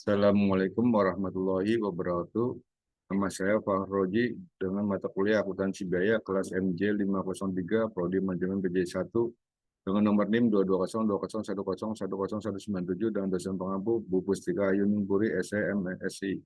Assalamualaikum warahmatullahi wabarakatuh. Nama saya Fahroji dengan mata kuliah Akuntansi Biaya kelas MJ 503 Prodi Manajemen PJ1 dengan nomor NIM 22020101097 dan dosen pengampu Bu Pustika Ayuning Puri SEMSI.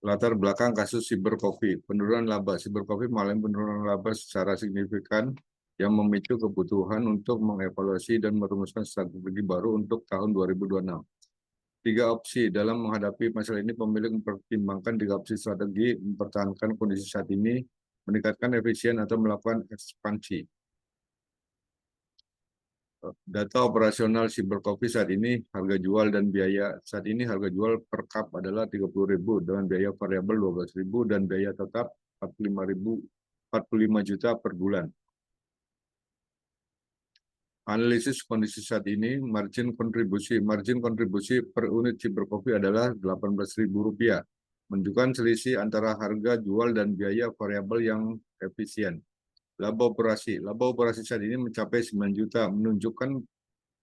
Latar belakang kasus Cybercoffee. Penurunan laba Cybercoffee mengalami penurunan laba secara signifikan yang memicu kebutuhan untuk mengevaluasi dan merumuskan strategi baru untuk tahun 2026. Tiga opsi dalam menghadapi masalah ini, pemilik mempertimbangkan tiga opsi strategi: mempertahankan kondisi saat ini, meningkatkan efisien, atau melakukan ekspansi. Data operasional Cybercoffee saat ini, harga jual dan biaya. Saat ini harga jual per cup adalah 30.000 dengan biaya variabel 12.000 dan biaya tetap 45 juta per bulan. Analisis kondisi saat ini, margin kontribusi. Margin kontribusi per unit Cybercoffee adalah Rp18.000, menunjukkan selisih antara harga jual dan biaya variabel yang efisien. Laba operasi saat ini mencapai 9 juta, menunjukkan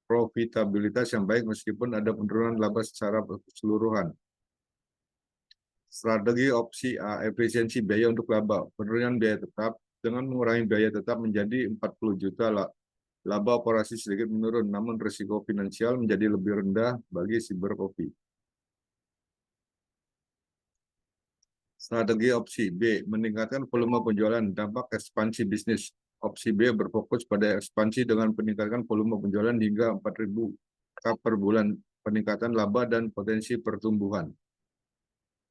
profitabilitas yang baik meskipun ada penurunan laba secara keseluruhan. Strategi opsi A, efisiensi biaya untuk laba. Penurunan biaya tetap dengan mengurangi biaya tetap menjadi 40 juta. Laba operasi sedikit menurun, namun risiko finansial menjadi lebih rendah bagi Cybercoffee. Strategi opsi B, meningkatkan volume penjualan, dampak ekspansi bisnis. Opsi B berfokus pada ekspansi dengan meningkatkan volume penjualan hingga 4.000 cup per bulan, peningkatan laba dan potensi pertumbuhan.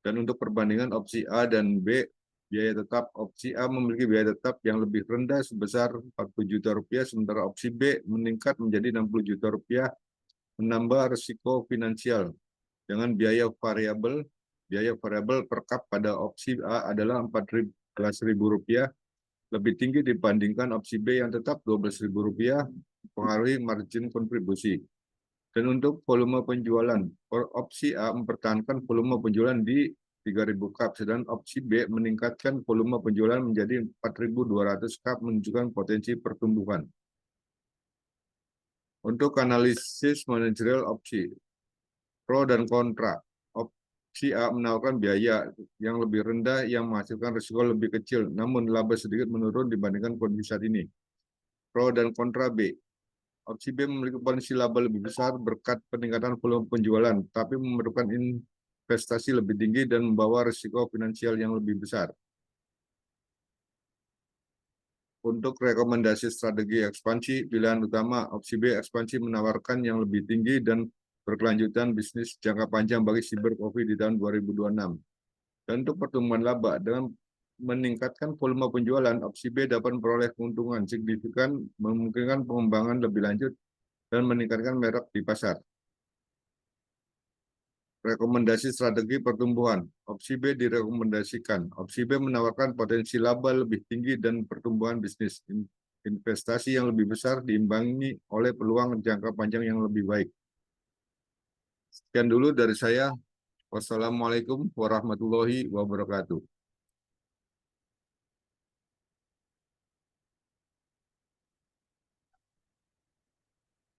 Dan untuk perbandingan opsi A dan B, biaya tetap. Opsi A memiliki biaya tetap yang lebih rendah sebesar 40 juta rupiah, sementara opsi B meningkat menjadi 60 juta rupiah, menambah risiko finansial. Dengan biaya variabel per cup pada opsi A adalah Rp14.000, lebih tinggi dibandingkan opsi B yang tetap Rp12.000, mempengaruhi margin kontribusi. Dan untuk volume penjualan, opsi A mempertahankan volume penjualan di 3.000 cup, sedangkan opsi B meningkatkan volume penjualan menjadi 4.200 cup, menunjukkan potensi pertumbuhan. Untuk analisis manajerial opsi, pro dan kontra. Opsi A menawarkan biaya yang lebih rendah yang menghasilkan risiko lebih kecil, namun laba sedikit menurun dibandingkan kondisi saat ini. Pro dan kontra B. Opsi B memiliki potensi laba lebih besar berkat peningkatan volume penjualan, tapi memerlukan investasi lebih tinggi dan membawa risiko finansial yang lebih besar. Untuk rekomendasi strategi ekspansi, pilihan utama opsi B, ekspansi menawarkan yang lebih tinggi dan berkelanjutan bisnis jangka panjang bagi Cybercoffee di tahun 2026. Dan untuk pertumbuhan laba, dengan meningkatkan volume penjualan, opsi B dapat memperoleh keuntungan signifikan, memungkinkan pengembangan lebih lanjut, dan meningkatkan merek di pasar. Rekomendasi strategi pertumbuhan. Opsi B direkomendasikan. Opsi B menawarkan potensi laba lebih tinggi dan pertumbuhan bisnis. Investasi yang lebih besar diimbangi oleh peluang jangka panjang yang lebih baik. Sekian dulu dari saya. Wassalamualaikum warahmatullahi wabarakatuh.